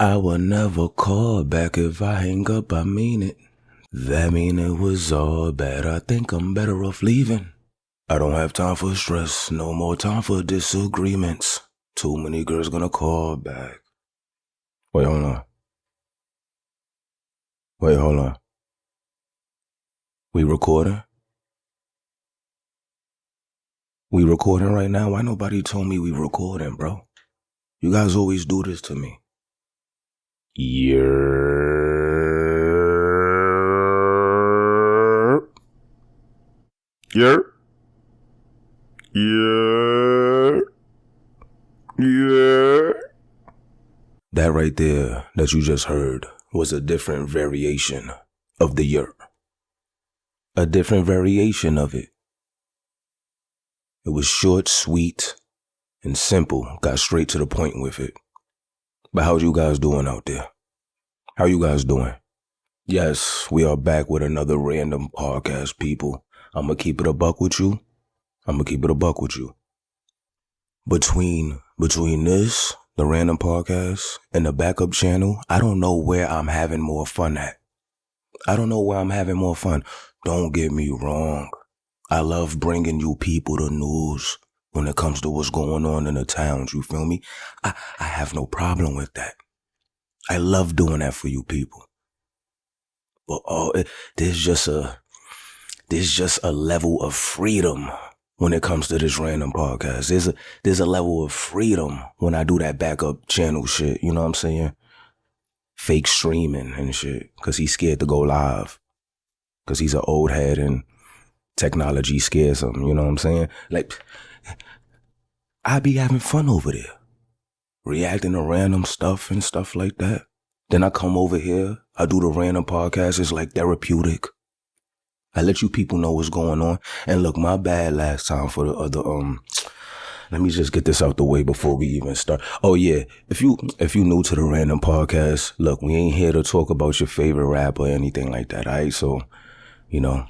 I will never call back. If I hang up, I mean it. That mean it was all bad. I think I'm better off leaving. I don't have time for stress. No more time for disagreements. Too many girls gonna call back. Wait, hold on. We recording? We recording right now? Why nobody told me we recording, bro? You guys always do this to me. Yeah. That right there that you just heard was a different variation of the year. A different variation of it. It was short, sweet, and simple. Got straight to the point with it. But how you guys doing out there? How you guys doing? Yes, we are back with another random podcast, people. I'm going to keep it a buck with you. Between this, the random podcast, and the backup channel, I don't know where I'm having more fun at. Don't get me wrong. I love bringing you people the news when it comes to what's going on in the towns, you feel me? I have no problem with that. I love doing that for you people. But there's just a level of freedom when it comes to this random podcast. There's a level of freedom when I do that backup channel shit, you know what I'm saying? Fake streaming and shit, cause he's scared to go live. Cause he's an old head and technology scares him, you know what I'm saying? Like, I be having fun over there, reacting to random stuff and stuff like that. Then I come over here, I do the random podcast, it's like therapeutic. I let you people know what's going on. And look, my bad last time for the other, let me just get this out the way before we even start. Oh yeah, if you new to the random podcast, look, we ain't here to talk about your favorite rapper or anything like that, alright? So, you know,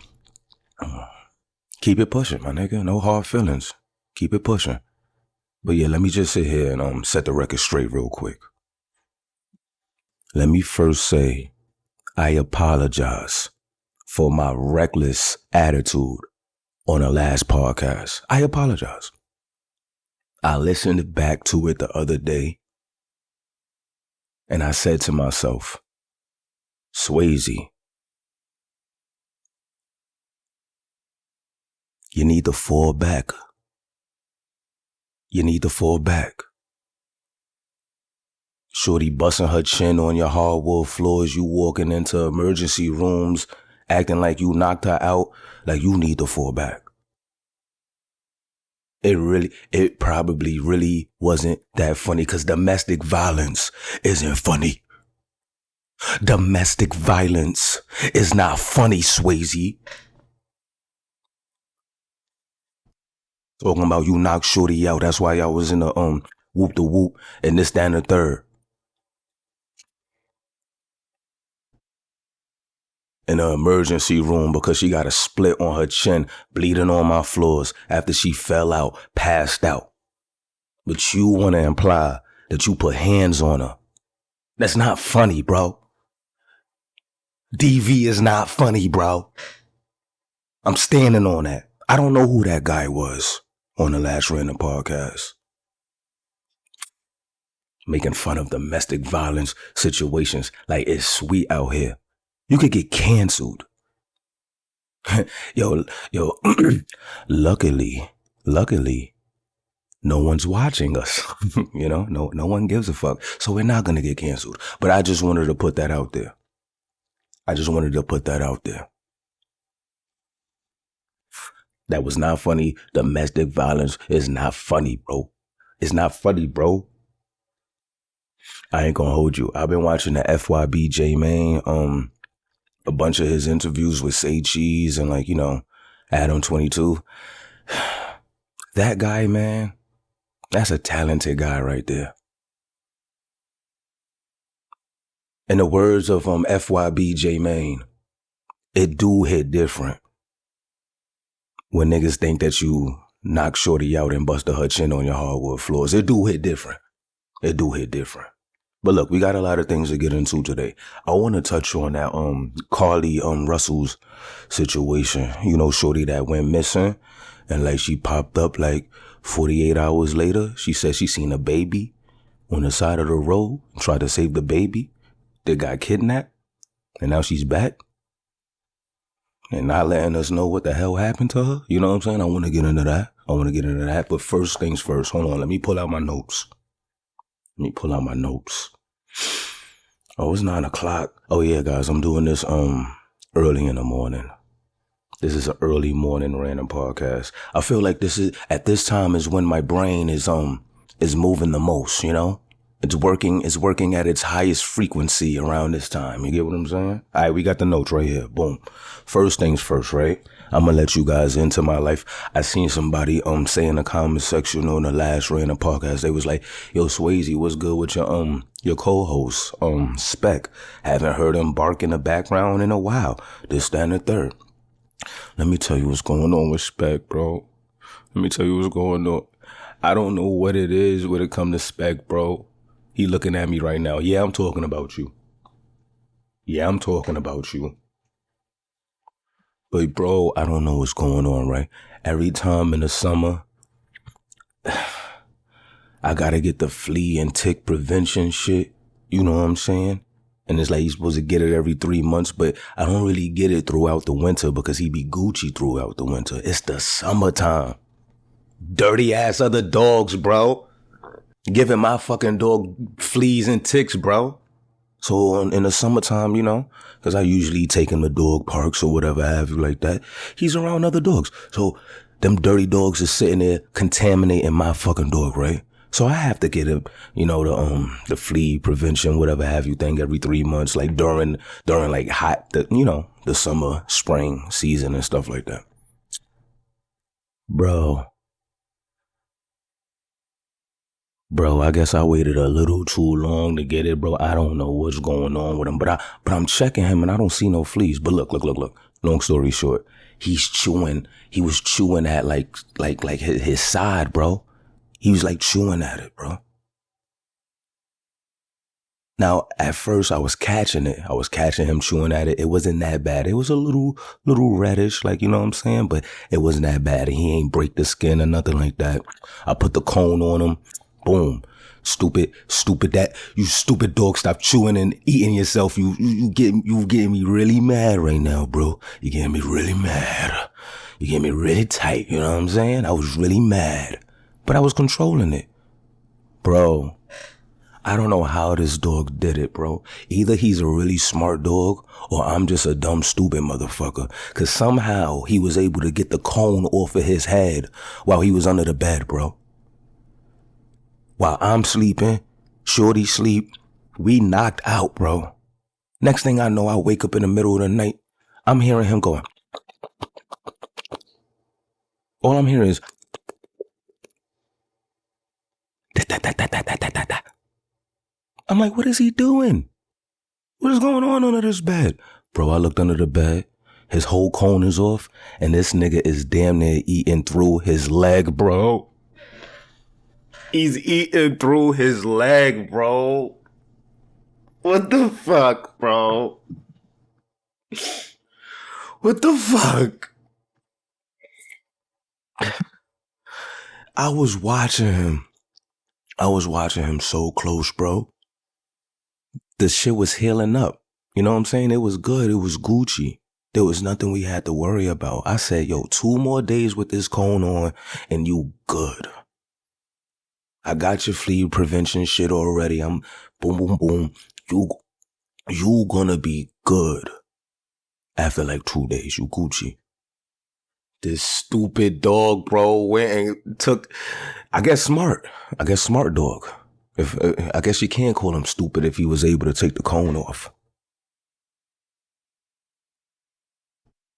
keep it pushing, my nigga. No hard feelings. Keep it pushing. But yeah, let me just sit here and set the record straight real quick. Let me first say, I apologize for my reckless attitude on the last podcast. I apologize. I listened back to it the other day, and I said to myself, Swayze, you need to fall back. Shorty busting her chin on your hardwood floors, you walking into emergency rooms, acting like you knocked her out, like you need to fall back. It probably really wasn't that funny, because domestic violence isn't funny. Domestic violence is not funny, Swayze. Talking about you knocked Shorty out, that's why y'all was in the whoop the whoop and this, that, and the third. In the emergency room because she got a split on her chin, bleeding on my floors after she fell out, passed out. But you want to imply that you put hands on her. That's not funny, bro. DV is not funny, bro. I'm standing on that. I don't know who that guy was on the last random podcast. Making fun of domestic violence situations like it's sweet out here. You could get canceled. yo, luckily, no one's watching us. You know, no one gives a fuck. So we're not going to get canceled. But I just wanted to put that out there. That was not funny. Domestic violence is not funny, bro. It's not funny, bro. I ain't gonna hold you. I've been watching the FYB J Mane, a bunch of his interviews with Say Cheese and like, you know, Adam 22. That guy, man, that's a talented guy right there. In the words of FYB J Mane, it do hit different when niggas think that you knock Shorty out and busted her chin on your hardwood floors. It do hit different. But look, we got a lot of things to get into today. I want to touch on that Carlee Russell's situation. You know, shorty that went missing, and like she popped up like 48 hours later. She said she seen a baby on the side of the road, tried to save the baby. They got kidnapped, and now she's back and not letting us know what the hell happened to her. You know what I'm saying? I want to get into that. But first things first. Hold on. Let me pull out my notes. Oh, it's 9 o'clock. Oh yeah, guys, I'm doing this early in the morning. This is an early morning random podcast. I feel like at this time is when my brain is moving the most, you know? It's working at its highest frequency around this time. You get what I'm saying? All right, we got the notes right here. Boom. First things first, right? I'm gonna let you guys into my life. I seen somebody say in the comment section on the last random podcast, they was like, "Yo, Swayze, what's good with your co-host, Spec? Haven't heard him bark in the background in a while. This, that, and the third." Let me tell you what's going on with Spec, bro. Let me tell you what's going on. I don't know what it is when it comes to Spec, bro. He looking at me right now. Yeah, I'm talking about you. But bro, I don't know what's going on, right? Every time in the summer, I gotta get the flea and tick prevention shit. You know what I'm saying? And it's like you're supposed to get it every 3 months, but I don't really get it throughout the winter because he be Gucci throughout the winter. It's the summertime. Dirty ass other dogs, bro. Giving my fucking dog fleas and ticks, bro. So in the summertime, you know, because I usually take him to dog parks or whatever have you like that, he's around other dogs. So them dirty dogs is sitting there contaminating my fucking dog, right? So I have to get him, you know, the flea prevention, whatever have you thing every 3 months, like during like the summer, spring season and stuff like that. Bro, I guess I waited a little too long to get it, bro. I don't know what's going on with him, but I'm checking him and I don't see no fleas. But look. Long story short, he was chewing at like his side, bro. He was like chewing at it, bro. Now, at first I was catching it. I was catching him chewing at it. It wasn't that bad. It was a little reddish, like, you know what I'm saying? But it wasn't that bad. He ain't break the skin or nothing like that. I put the cone on him. Boom. Stupid dog, stop chewing and eating yourself. You getting me really mad right now, bro. You getting me really mad. You getting me really tight, you know what I'm saying? I was really mad. But I was controlling it. Bro, I don't know how this dog did it, bro. Either he's a really smart dog or I'm just a dumb, stupid motherfucker. Cause somehow he was able to get the cone off of his head while he was under the bed, bro. While I'm sleeping, shorty sleep, we knocked out, bro. Next thing I know, I wake up in the middle of the night. I'm hearing him going. All I'm hearing is. I'm like, what is he doing? What is going on under this bed? Bro, I looked under the bed. His whole cone is off. And this nigga is damn near eating through his leg, bro. He's eating through his leg, bro. What the fuck, bro? What the fuck? I was watching him so close, bro. The shit was healing up. You know what I'm saying? It was good. It was Gucci. There was nothing we had to worry about. I said, yo, 2 more days with this cone on and you good. I got your flea prevention shit already. I'm boom, boom, boom. You gonna be good. After like 2 days, you Gucci. This stupid dog, bro, went and took, I guess smart dog. I guess you can't call him stupid if he was able to take the cone off.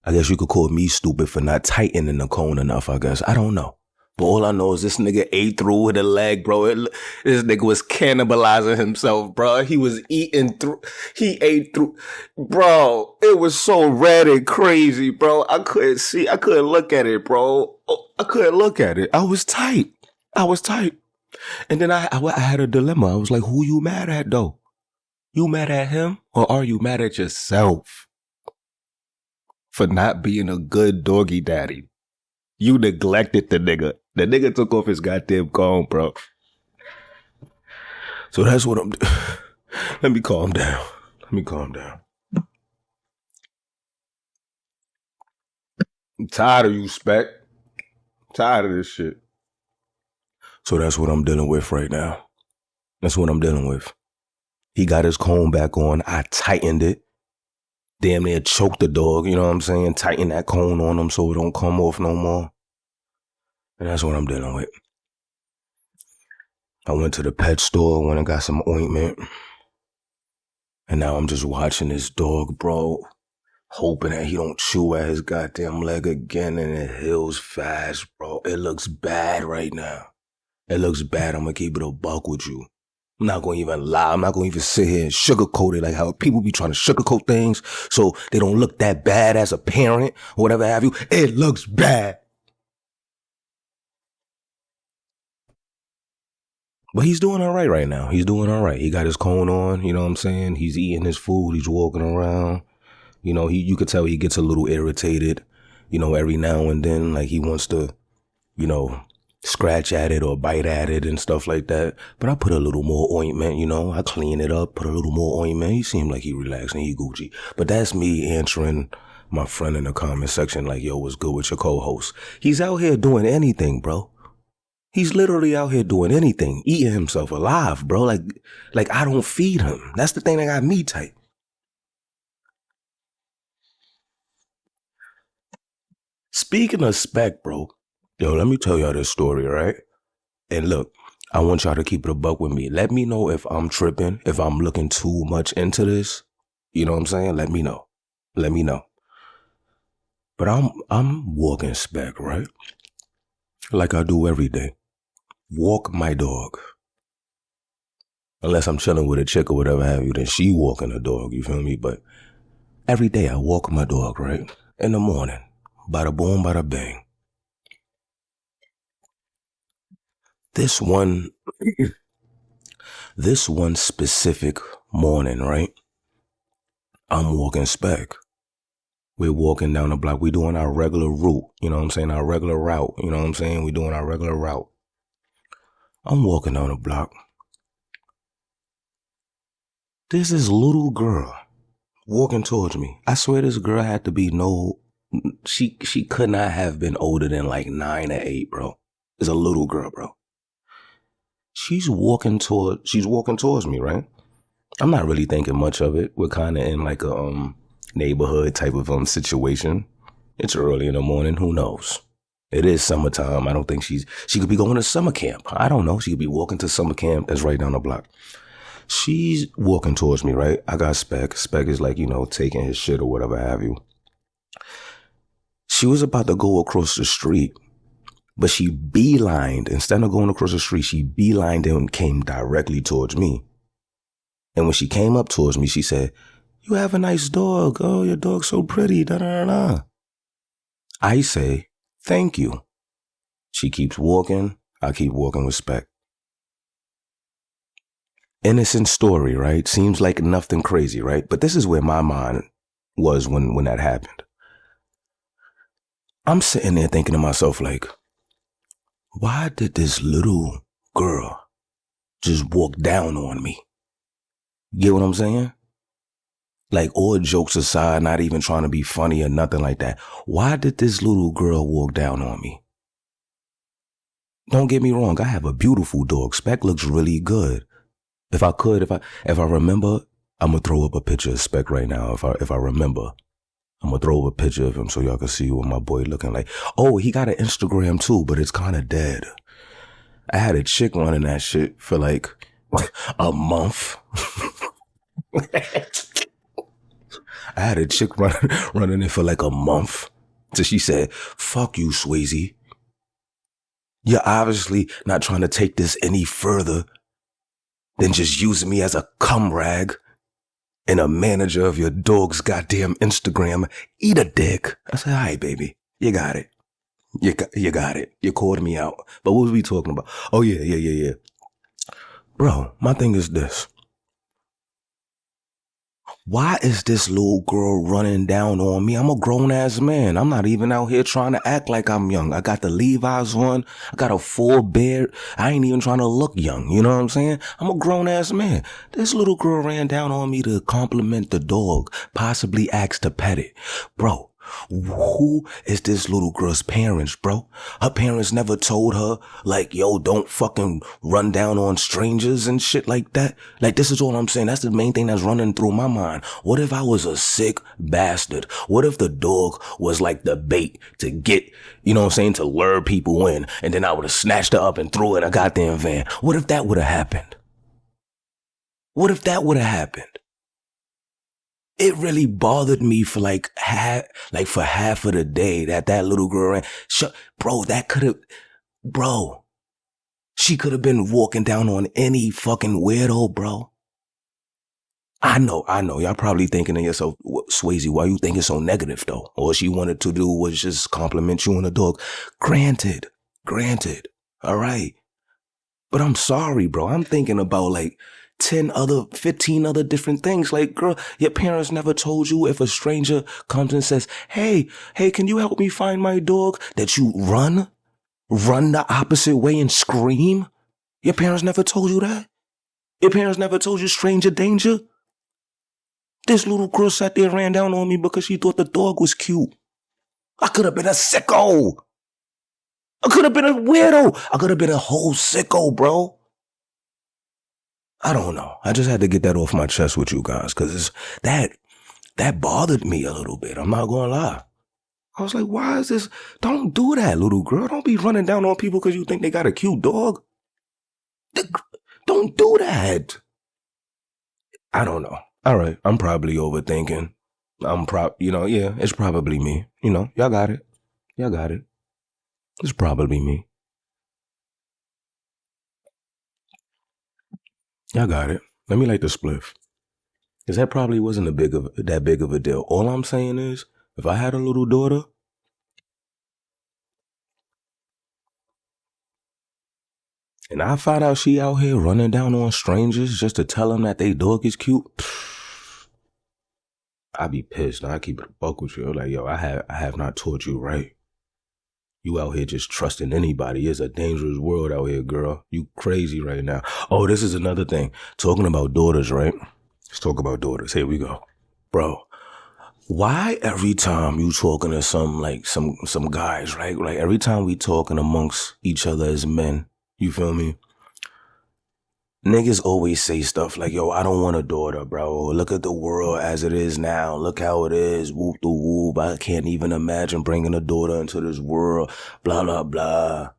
I guess you could call me stupid for not tightening the cone enough, I guess. I don't know. But all I know is this nigga ate through with a leg, bro. This nigga was cannibalizing himself, bro. He was eating through. He ate through. Bro, it was so red and crazy, bro. I couldn't look at it, bro. I couldn't look at it. I was tight. And then I had a dilemma. I was like, who you mad at though? You mad at him or are you mad at yourself for not being a good doggy daddy? You neglected the nigga. The nigga took off his goddamn comb, bro. So that's what I'm doing. Let me calm down. I'm tired of you, Spec. Tired of this shit. So that's what I'm dealing with right now. That's what I'm dealing with. He got his comb back on. I tightened it. Damn near choked the dog, you know what I'm saying? Tighten that cone on him so it don't come off no more. And that's what I'm dealing with. I went to the pet store, went and got some ointment. And now I'm just watching this dog, bro, hoping that he don't chew at his goddamn leg again and it heals fast, bro. It looks bad right now. It looks bad. I'm going to keep it a buck with you. I'm not going to even lie. I'm not going to even sit here and sugarcoat it like how people be trying to sugarcoat things so they don't look that bad as a parent or whatever have you. It looks bad. But he's doing all right now. He's doing all right. He got his cone on, you know what I'm saying? He's eating his food. He's walking around. You know, you could tell he gets a little irritated, you know, every now and then. Like he wants to, you know, scratch at it or bite at it and stuff like that. But I put a little more ointment, you know. I clean it up, put a little more ointment. He seemed like he relaxed and he Gucci. But that's me answering my friend in the comment section like, yo, what's good with your co-host? He's out here doing anything, bro. He's literally out here doing anything, eating himself alive, bro. Like I don't feed him. That's the thing that got me tight. Speaking of Spec, bro, yo, let me tell y'all this story, right? And look, I want y'all to keep it a buck with me. Let me know if I'm tripping, if I'm looking too much into this. You know what I'm saying? Let me know. Let me know. But I'm walking Spec, right? Like I do every day. Walk my dog. Unless I'm chilling with a chick or whatever have you, then she walking the dog, you feel me? But every day I walk my dog, right? In the morning. Bada boom, bada bang. This one specific morning, right? I'm walking Spec. We're walking down the block. We're doing our regular route. You know what I'm saying? Our regular route. You know what I'm saying? We're doing our regular route. I'm walking down the block. There's this little girl walking towards me. I swear this girl had to be she could not have been older than like 9 or 8, bro. It's a little girl, bro. She's walking towards me, right? I'm not really thinking much of it. We're kind of in like a neighborhood type of situation. It's early in the morning. Who knows? It is summertime. I don't think she could be going to summer camp. I don't know. She could be walking to summer camp that's right down the block. She's walking towards me, right? I got Spec. Spec is like, you know, taking his shit or whatever have you. She was about to go across the street, but she beelined. Instead of going across the street, she beelined and came directly towards me. And when she came up towards me, she said, "You have a nice dog. Oh, your dog's so pretty. Da da da." I say, "Thank you." She keeps walking. I keep walking with Spec. Innocent story, right? Seems like nothing crazy, right? But this is where my mind was when that happened. I'm sitting there thinking to myself, like, why did this little girl just walk down on me? Get what I'm saying? Like, all jokes aside, not even trying to be funny or nothing like that. Why did this little girl walk down on me? Don't get me wrong. I have a beautiful dog. Spec looks really good. If I remember, I'm going to throw up a picture of Spec right now. If I remember, I'm going to throw up a picture of him so y'all can see what my boy looking like. Oh, he got an Instagram too, but it's kind of dead. I had a chick running that shit for like a month. I had a chick running it for like a month. So she said, "Fuck you, Swayze. You're obviously not trying to take this any further than just using me as a cum rag and a manager of your dog's goddamn Instagram. Eat a dick." I said, "All right, baby. You got it. You got it. You called me out. But what was we talking about? Oh, yeah. Bro, my thing is this. Why is this little girl running down on me? I'm a grown-ass man. I'm not even out here trying to act like I'm young. I got the Levi's on. I got a full beard. I ain't even trying to look young. You know what I'm saying? I'm a grown-ass man. This little girl ran down on me to compliment the dog, possibly ask to pet it. Bro, who is this little girl's parents, bro? Her parents never told her, like, yo, don't fucking run down on strangers and shit like that. Like, this is all I'm saying. That's the main thing that's running through my mind. What if I was a sick bastard? What if the dog was like the bait to get, you know what I'm saying, to lure people in, and then I would have snatched her up and threw her in a goddamn van? What if that would have happened? What if that would have happened? It really bothered me for half of the day that little girl ran. Bro, she could have been walking down on any fucking weirdo, bro. I know. Y'all probably thinking to yourself, Swayze, why you think it's so negative though? All she wanted to do was just compliment you on the dog. Granted. All right. But I'm sorry, bro. I'm thinking about 15 other different things. Like, girl, your parents never told you if a stranger comes and says, hey, can you help me find my dog? That you run the opposite way and scream? Your parents never told you that? Your parents never told you stranger danger? This little girl sat there and ran down on me because she thought the dog was cute. I could have been a sicko. I could have been a weirdo. I could have been a whole sicko, bro. I don't know. I just had to get that off my chest with you guys because that bothered me a little bit. I'm not going to lie. I was like, why is this? Don't do that, little girl. Don't be running down on people because you think they got a cute dog. Don't do that. I don't know. All right. I'm probably overthinking. It's probably me. Y'all got it. It's probably me. Y'all got it. Let me light the spliff. Because that probably wasn't that big of a deal. All I'm saying is, if I had a little daughter, and I found out she out here running down on strangers just to tell them that they dog is cute, I'd be pissed. I keep it a buck with you. Like, yo, I have not taught you right. You out here just trusting anybody. It's a dangerous world out here, girl. You crazy right now. Oh, this is another thing. Talking about daughters, right? Let's talk about daughters. Here we go. Bro, why every time you talking to some guys, right? Like every time we talking amongst each other as men, you feel me? Niggas always say stuff like, yo, I don't want a daughter, bro. Look at the world as it is now. Look how it is. Whoop the whoop. I can't even imagine bringing a daughter into this world. Blah, blah, blah.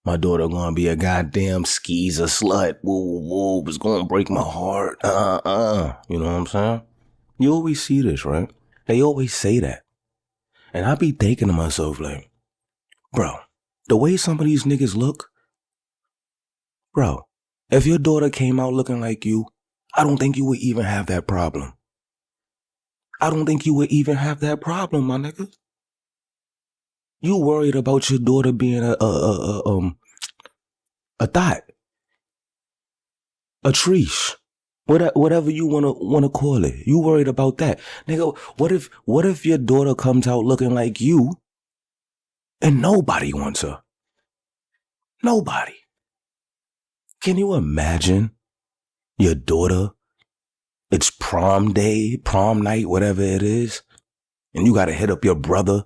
My daughter gonna be a goddamn skeezer slut. Whoop, whoop. It's gonna break my heart. You know what I'm saying? You always see this, right? They always say that. And I be thinking to myself like, bro, the way some of these niggas look, bro, if your daughter came out looking like you, I don't think you would even have that problem. My nigga. You worried about your daughter being a thought, a treesh, whatever you wanna call it. You worried about that, nigga? What if your daughter comes out looking like you, and nobody wants her? Nobody. Can you imagine your daughter? It's prom day, prom night, whatever it is, and you gotta hit up your brother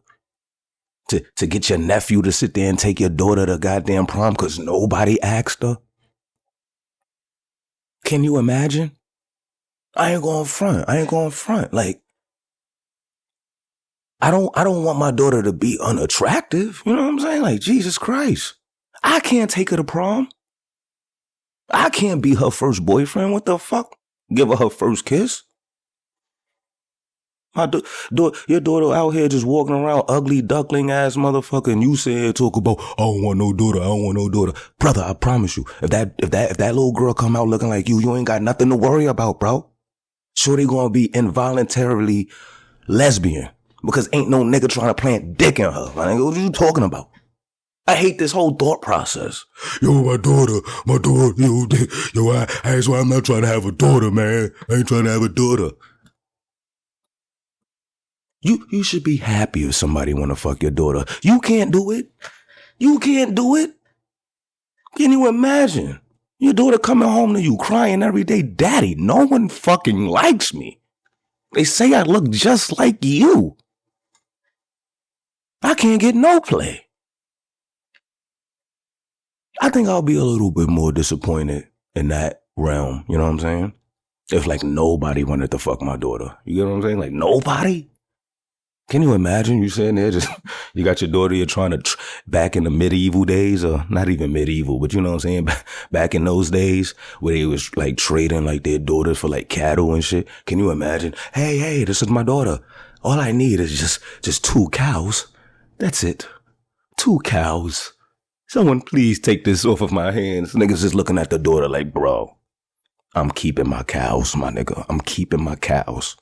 to get your nephew to sit there and take your daughter to goddamn prom because nobody asked her. Can you imagine? I ain't going front. Like, I don't want my daughter to be unattractive. You know what I'm saying? Like, Jesus Christ. I can't take her to prom. I can't be her first boyfriend. What the fuck? Give her first kiss? Your daughter out here just walking around ugly duckling ass motherfucker, and you said talk about I don't want no daughter. Brother, I promise you, if that little girl come out looking like you ain't got nothing to worry about, bro. Sure, they gonna be involuntarily lesbian because ain't no nigga trying to plant dick in her. Like, what are you talking about? I hate this whole thought process. Yo, my daughter, that's why I'm not trying to have a daughter, man. I ain't trying to have a daughter. You should be happy if somebody want to fuck your daughter. You can't do it. You can't do it. Can you imagine? Your daughter coming home to you crying every day, Daddy, no one fucking likes me. They say I look just like you. I can't get no play. I think I'll be a little bit more disappointed in that realm. You know what I'm saying? If like nobody wanted to fuck my daughter. You get what I'm saying? Like nobody? Can you imagine you sitting there just, you got your daughter, you're trying to, back in the medieval days, or not even medieval, but you know what I'm saying? Back in those days where they was like trading like their daughters for like cattle and shit. Can you imagine? Hey, this is my daughter. All I need is just 2 cows. That's it. 2 cows. Someone please take this off of my hands. Niggas just looking at the daughter like, bro, I'm keeping my cows, my nigga. I'm keeping my cows.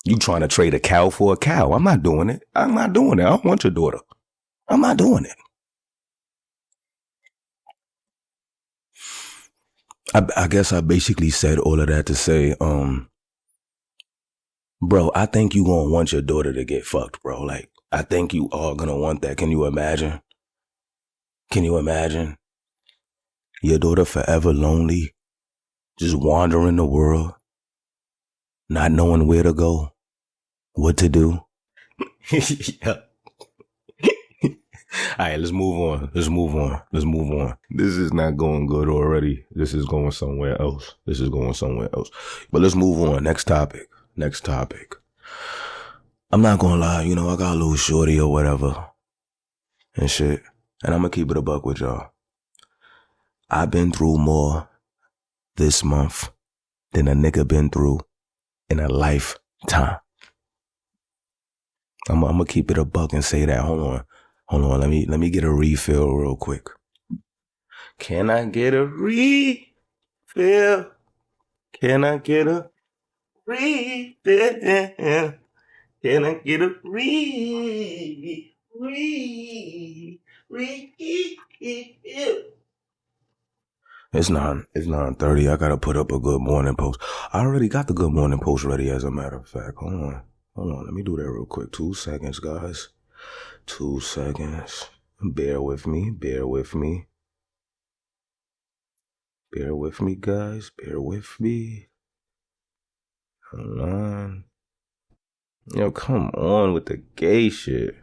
You trying to trade a cow for a cow. I'm not doing it. I don't want your daughter. I'm not doing it. I guess I basically said all of that to say, bro, I think you gonna want your daughter to get fucked, bro. Like, I think you are gonna want that. Can you imagine? Can you imagine? Your daughter forever lonely, just wandering the world, not knowing where to go, what to do. Yeah. All right, let's move on. This is not going good already. This is going somewhere else. But let's move on. Next topic. I'm not gonna lie, I got a little shorty or whatever and shit. And I'm gonna keep it a buck with y'all. I've been through more this month than a nigga been through in a lifetime. I'm gonna keep it a buck and say that. Hold on. Let me get a refill real quick. Can I get a refill? Can I get a refill? Can I get a refill? It's 9:30. I gotta put up a good morning post. I already got the good morning post ready, as a matter of fact. Hold on. Let me do that real quick. 2 seconds, guys. 2 seconds. Bear with me, guys. Bear with me. Hold on. Yo, come on with the gay shit.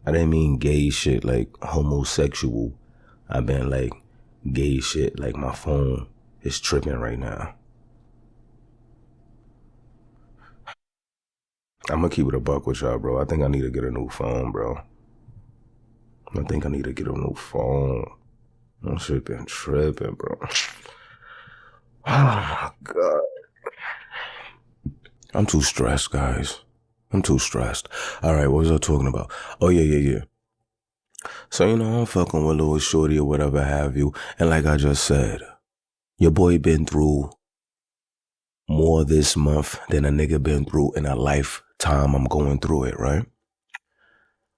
I didn't mean gay shit like homosexual. I meant like gay shit like my phone is tripping right now. I'm gonna keep it a buck with y'all, bro. I think I need to get a new phone, bro. That shit been tripping, bro. Oh my God. I'm too stressed, guys. All right, what was I talking about? Oh, yeah. So, I'm fucking with little shorty or whatever have you. And like I just said, your boy been through more this month than a nigga been through in a lifetime. I'm going through it, right?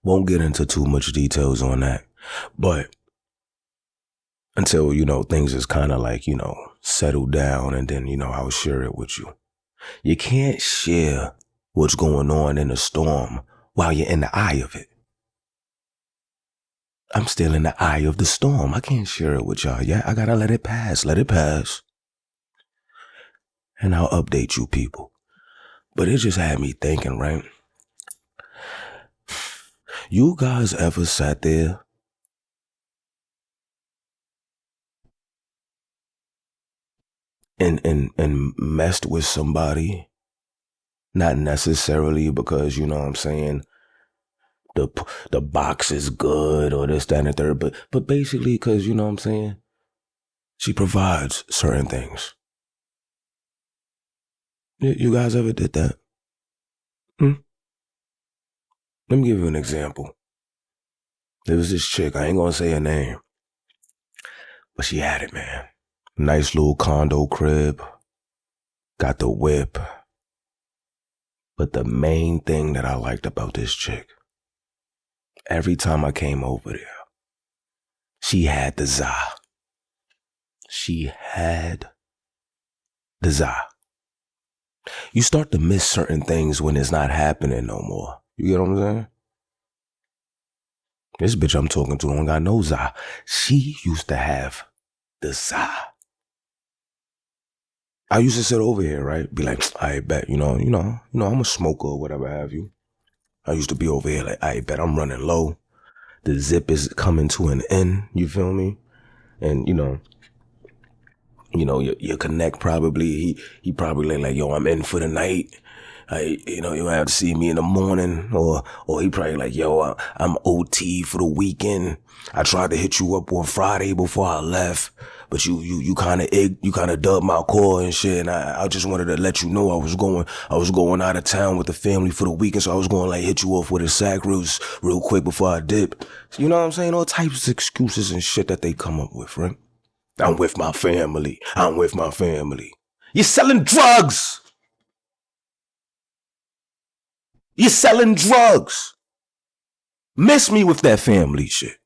Won't get into too much details on that. But until, things is kind of like, settled down, and then, I'll share it with you. You can't share what's going on in the storm while you're in the eye of it. I'm still in the eye of the storm. I can't share it with y'all. Yeah, I gotta let it pass. And I'll update you people. But it just had me thinking, right? You guys ever sat there and messed with somebody? Not necessarily because, you know what I'm saying, the box is good or this, that, and the third, but basically because, you know what I'm saying, she provides certain things. You guys ever did that? Let me give you an example. There was this chick, I ain't gonna say her name, but she had it, man. Nice little condo crib, got the whip. But the main thing that I liked about this chick, every time I came over there, she had the za. She had the za. You start to miss certain things when it's not happening no more. You get what I'm saying? This bitch I'm talking to don't got no za. She used to have the za. I used to sit over here, right? Be like, I bet, I'm a smoker or whatever have you. I used to be over here like, I bet I'm running low. The zip is coming to an end. You feel me? And your connect probably, he probably like, yo, I'm in for the night. You have to see me in the morning, or he probably like, yo, I'm OT for the weekend. I tried to hit you up on Friday before I left, but you kind of dubbed my call and shit. And I just wanted to let you know I was going out of town with the family for the weekend. So I was going to like hit you off with a sack real quick before I dip. So, you know what I'm saying? All types of excuses and shit that they come up with, right? I'm with my family. You're selling drugs. You're selling drugs. Miss me with that family shit.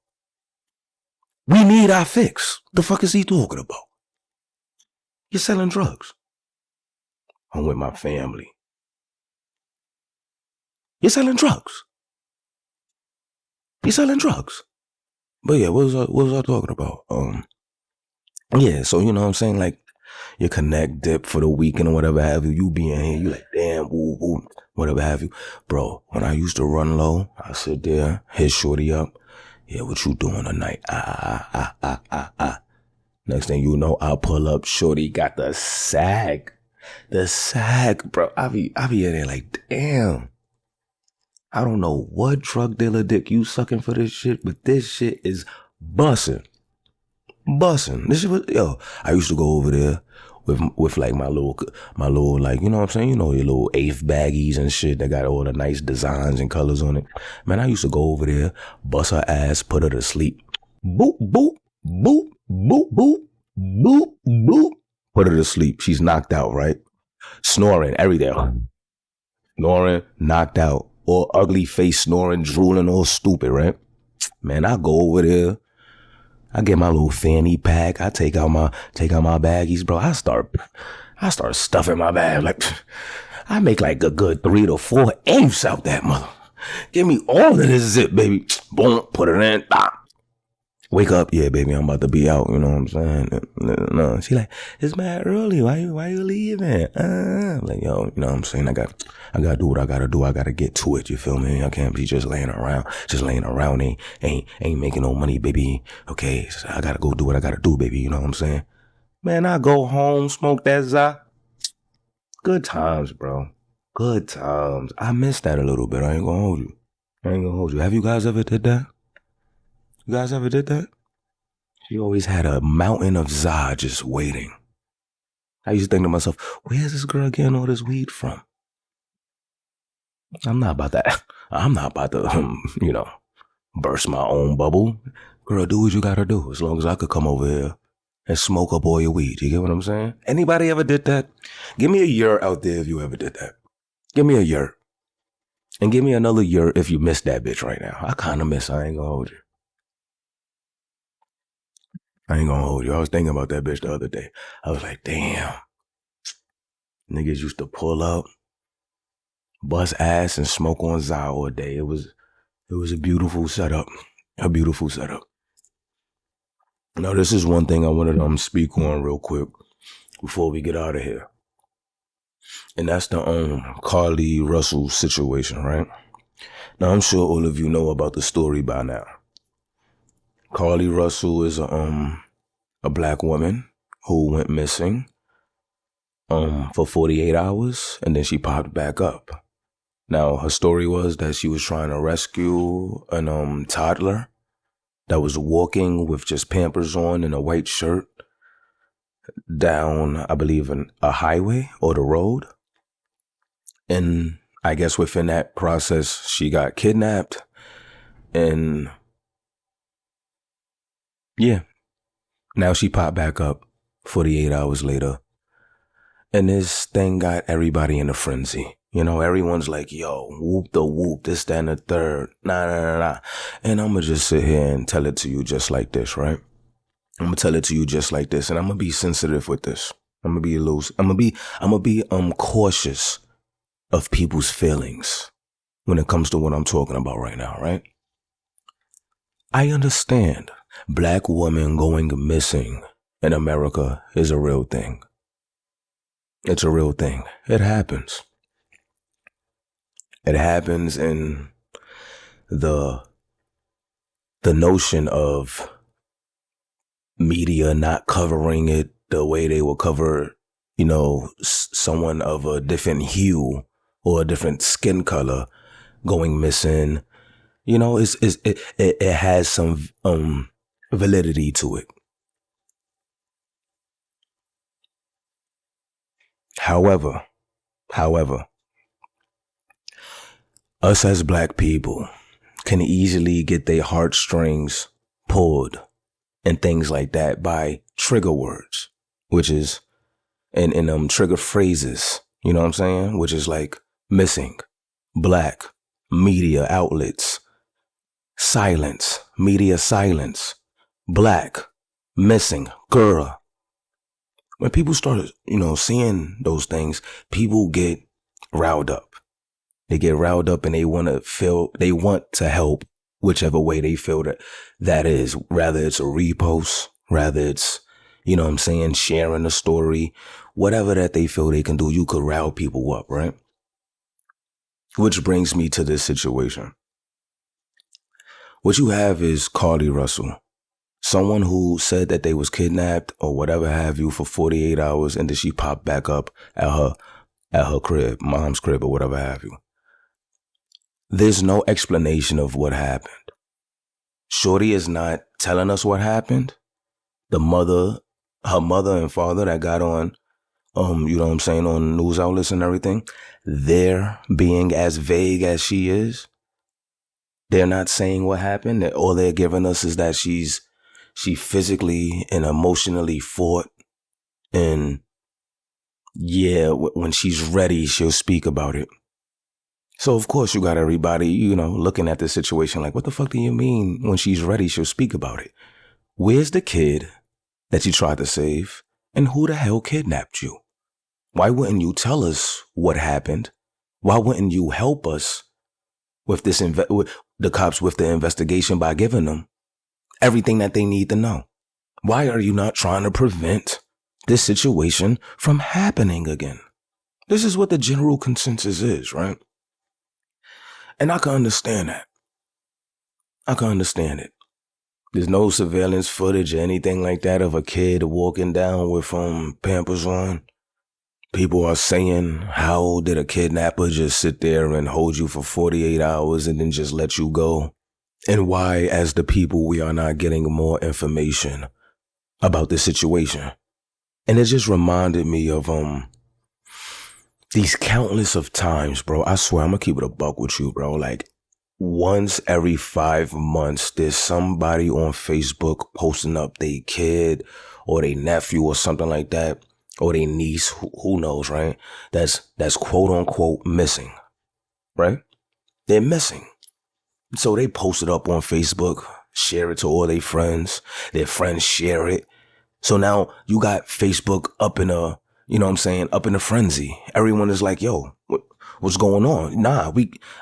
We need our fix. The fuck is he talking about? You're selling drugs. I'm with my family. You're selling drugs. But yeah, what was I talking about? Yeah, so you know what I'm saying? Like, you connect dip for the weekend or whatever have you. You be in here, you like, damn, woo, woo, whatever have you. Bro, when I used to run low, I sit there, hit shorty up. Yeah, what you doing tonight? Next thing you know, I'll pull up, shorty got the sack. Bro. I be in there like, damn. I don't know what drug dealer dick you sucking for this shit, but this shit is bussin'. This shit was, I used to go over there with like my little, like, you know what I'm saying? You know, your little eighth baggies and shit that got all the nice designs and colors on it. Man, I used to go over there, bust her ass, put her to sleep. Boop, boop, boop, boop, boop, boop, boop. Put her to sleep. She's knocked out, right? Snoring every day. Snoring, knocked out. All ugly face, snoring, drooling, all stupid, right? Man, I go over there. I get my little fanny pack. I take out my baggies, bro. I start stuffing my bag. Like, I make like a good 3 to 4 eighths out that mother. Give me all of this zip, baby. Boom, put it in. Wake up, yeah, baby, I'm about to be out. You know what I'm saying? No, she like, it's mad early. Why you leaving? I'm like, yo, you know what I'm saying? I got to do what I gotta do. I gotta get to it. You feel me? I can't be just laying around. Ain't making no money, baby. Okay, so I gotta go do what I gotta do, baby. You know what I'm saying? Man, I go home, smoke that za. Good times, bro. Good times. I miss that a little bit. I ain't gonna hold you. Have you guys ever did that? You guys ever did that? She always had a mountain of za just waiting. I used to think to myself, where's this girl getting all this weed from? I'm not about to, burst my own bubble. Girl, do what you gotta do. As long as I could come over here and smoke up all your weed. You get what I'm saying? Anybody ever did that? Give me a year out there if you ever did that. Give me a year. And give me another year if you missed that bitch right now. I kind of miss her. I ain't gonna hold you. I was thinking about that bitch the other day. I was like, damn. Niggas used to pull up, bust ass, and smoke on za all day. It was a beautiful setup. A beautiful setup. Now, this is one thing I wanted to speak on real quick before we get out of here. And that's the Carlee Russell situation, right? Now, I'm sure all of you know about the story by now. Carlee Russell is a black woman who went missing for 48 hours, and then she popped back up. Now, her story was that she was trying to rescue a toddler that was walking with just Pampers on and a white shirt down, I believe, a highway or the road. And I guess within that process, she got kidnapped. And yeah, now she popped back up 48 hours later. And this thing got everybody in a frenzy. You know, everyone's like, yo, whoop the whoop, this, that, and the third. Nah. And I'm going to just sit here and tell it to you just like this, right? I'm going to tell it to you just like this. And I'm going to be sensitive with this. I'm going to be loose. I'm going to be cautious of people's feelings when it comes to what I'm talking about right now, right? I understand black women going missing in America is a real thing. It's a real thing. It happens. It happens in the notion of media not covering it the way they will cover, you know, someone of a different hue or a different skin color going missing. You know, it has some validity to it. However, us as black people can easily get their heartstrings pulled and things like that by trigger words, which is and trigger phrases, you know what I'm saying? Which is like missing, black, media outlets, silence, media silence, black, missing, girl. When people start, you know, seeing those things, people get riled up. They get riled up and they want to help whichever way they feel that is. Rather it's a repost, rather it's, you know what I'm saying, sharing a story, whatever that they feel they can do, you could rile people up, right? Which brings me to this situation. What you have is Carlee Russell, someone who said that they was kidnapped or whatever have you for 48 hours and then she popped back up at her crib, mom's crib or whatever have you. There's no explanation of what happened. Shorty is not telling us what happened. Her mother and father that got on, you know what I'm saying, on news outlets and everything, they're being as vague as she is. They're not saying what happened. All they're giving us is that she physically and emotionally fought, and yeah, when she's ready, she'll speak about it. So, of course, you got everybody, you know, looking at this situation like, what the fuck do you mean when she's ready, she'll speak about it? Where's the kid that you tried to save? And who the hell kidnapped you? Why wouldn't you tell us what happened? Why wouldn't you help us with this, with the cops with the investigation by giving them everything that they need to know? Why are you not trying to prevent this situation from happening again? This is what the general consensus is, right? And I can understand that. I can understand it. There's no surveillance footage or anything like that of a kid walking down with Pampers on. People are saying, how did a kidnapper just sit there and hold you for 48 hours and then just let you go? And why, as the people, we are not getting more information about this situation? And it just reminded me of these countless of times, bro. I swear, I'm gonna keep it a buck with you, bro. Like, once every 5 months, there's somebody on Facebook posting up their kid or their nephew or something like that, or their niece, who knows, right? That's quote unquote missing, right? They're missing. So they post it up on Facebook, share it to all their friends share it. So now you got Facebook up in a, you know what I'm saying, up in a frenzy. Everyone is like, yo, what's going on? Nah,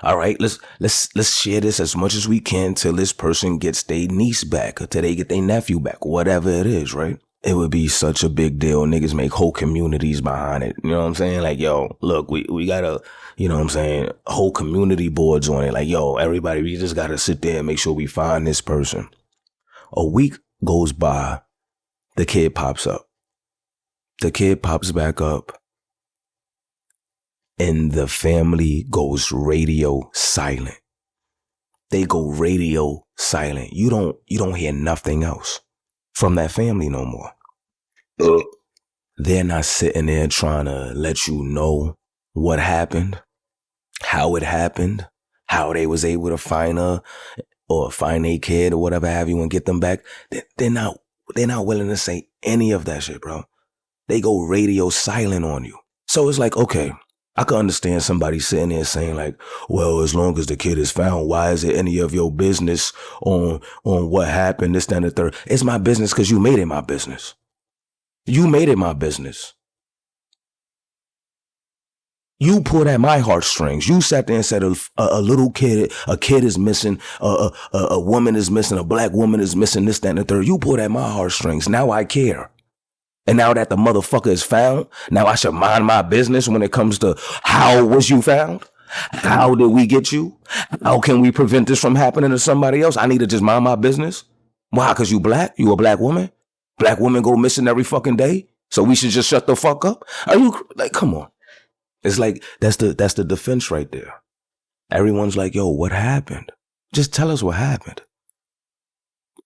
all right, let's share this as much as we can till this person gets their niece back or till they get their nephew back, whatever it is, right? It would be such a big deal. Niggas make whole communities behind it. You know what I'm saying? Like, yo, look, we gotta, you know what I'm saying, whole community boards on it. Like, yo, everybody, we just gotta sit there and make sure we find this person. A week goes by, the kid pops up. The kid pops back up, and the family goes radio silent. They go radio silent. You don't hear nothing else from that family no more. They're not sitting there trying to let you know what happened, how it happened, how they was able to find her or find a kid or whatever have you and get them back. They're not willing to say any of that shit, bro. They go radio silent on you. So it's like, okay, I can understand somebody sitting there saying like, well, as long as the kid is found, why is it any of your business on what happened, this, that, and the third? It's my business because you made it my business. You made it my business. You pulled at my heartstrings. You sat there and said a little kid, a kid is missing, a woman is missing, a black woman is missing, this, that, and the third. You pulled at my heartstrings. Now I care. And now that the motherfucker is found, now I should mind my business when it comes to how was you found? How did we get you? How can we prevent this from happening to somebody else? I need to just mind my business. Why? Because you black? You a black woman? Black women go missing every fucking day? So we should just shut the fuck up? Are you like, come on. It's like, that's the defense right there. Everyone's like, yo, what happened? Just tell us what happened.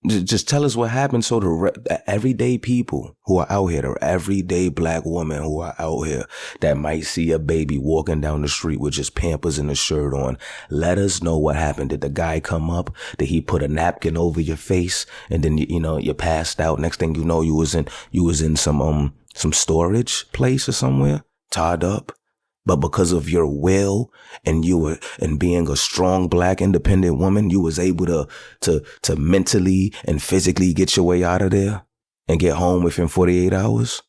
Just tell us what happened so the everyday people who are out here, the everyday black women who are out here that might see a baby walking down the street with just Pampers and a shirt on, let us know what happened. Did the guy come up? Did he put a napkin over your face and then you passed out? Next thing you know, you was in some storage place or somewhere, tied up. But because of your will and being a strong black independent woman, you was able to mentally and physically get your way out of there and get home within 48 hours.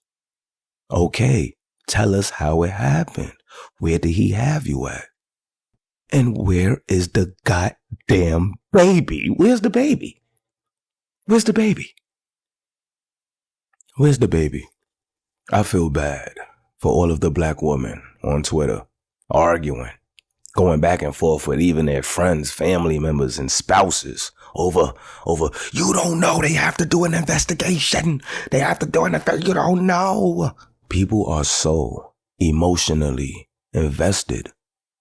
Okay, tell us how it happened. Where did he have you at? And where is the goddamn baby? Where's the baby? Where's the baby? Where's the baby? I feel bad for all of the black women on Twitter arguing, going back and forth with even their friends, family members, and spouses over, you don't know, they have to do an investigation. They have to do an investigation. You don't know. People are so emotionally invested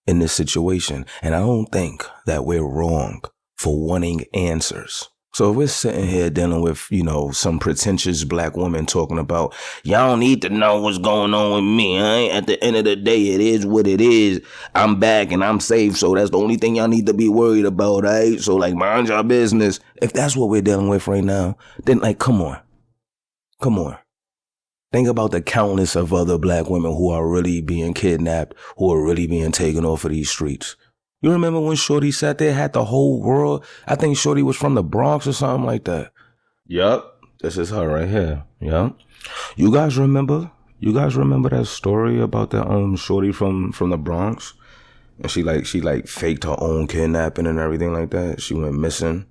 in this situation, and I don't think that we're wrong for wanting answers. So if we're sitting here dealing with, some pretentious black woman talking about, y'all don't need to know what's going on with me. At the end of the day, it is what it is. I'm back and I'm safe. So that's the only thing y'all need to be worried about, right? So mind your business. If that's what we're dealing with right now, then come on. Come on. Think about the countless of other black women who are really being kidnapped, who are really being taken off of these streets. You remember when Shorty sat there, had the whole world? I think Shorty was from the Bronx or something like that. Yup. This is her right here. Yup. You guys remember that story about that Shorty from the Bronx? And she faked her own kidnapping and everything like that. She went missing.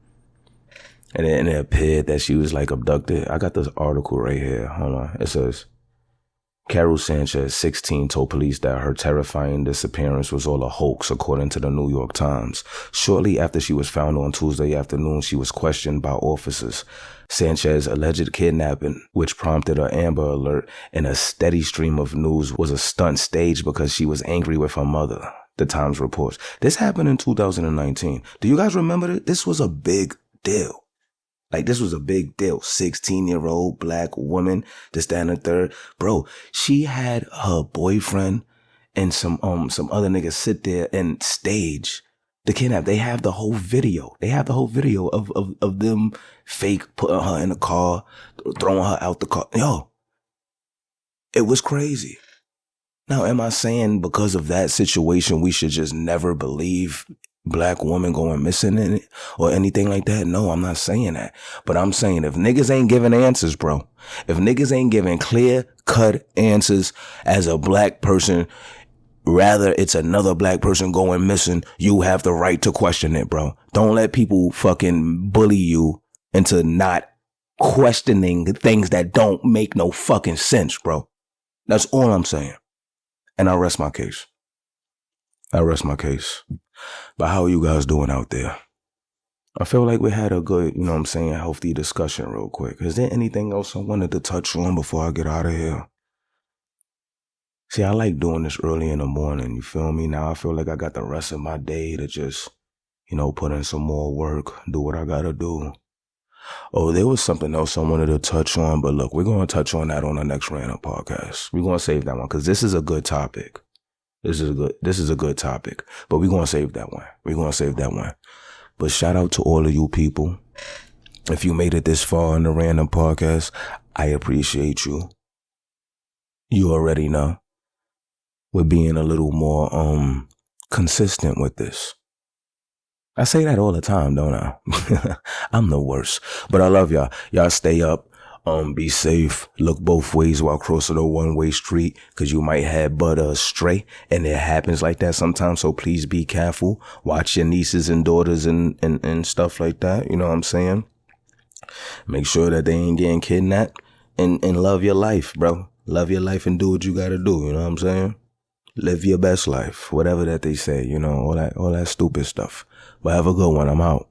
And then it appeared that she was abducted. I got this article right here. Hold on. It says, Carol Sanchez, 16, told police that her terrifying disappearance was all a hoax, according to the New York Times. Shortly after she was found on Tuesday afternoon, she was questioned by officers. Sanchez's alleged kidnapping, which prompted an Amber Alert and a steady stream of news, was a stunt staged because she was angry with her mother, the Times reports. This happened in 2019. Do you guys remember it? This was a big deal. This was a big deal. 16-year-old black woman, this, that, and the third. Bro, she had her boyfriend and some other niggas sit there and stage the kidnap. They have the whole video. Of them fake putting her in the car, throwing her out the car. Yo, it was crazy. Now, am I saying because of that situation, we should just never believe black woman going missing in it or anything like that? No, I'm not saying that. But I'm saying if niggas ain't giving answers, bro, if niggas ain't giving clear-cut answers as a black person, rather it's another black person going missing, you have the right to question it, bro. Don't let people fucking bully you into not questioning things that don't make no fucking sense, bro. That's all I'm saying. And I rest my case. But how are you guys doing out there? I feel like we had a good, healthy discussion real quick. Is there anything else I wanted to touch on before I get out of here? See, I like doing this early in the morning, you feel me? Now I feel like I got the rest of my day to just, put in some more work, do what I gotta do. Oh, there was something else I wanted to touch on, but look, we're going to touch on that on the next Random Podcast. We're going to save that one because this is a good topic. This is a good topic, but we're going to save that one. But shout out to all of you people. If you made it this far in the Random Podcast, I appreciate you. You already know. with being a little more consistent with this. I say that all the time, don't I? I'm the worst. But I love y'all. Y'all stay up. Be safe. Look both ways while crossing a one-way street, cause you might have butter astray, and it happens like that sometimes. So please be careful. Watch your nieces and daughters and stuff like that. You know what I'm saying? Make sure that they ain't getting kidnapped, and love your life, bro. Love your life and do what you gotta do. You know what I'm saying? Live your best life, whatever that they say. You know, all that stupid stuff. But have a good one. I'm out.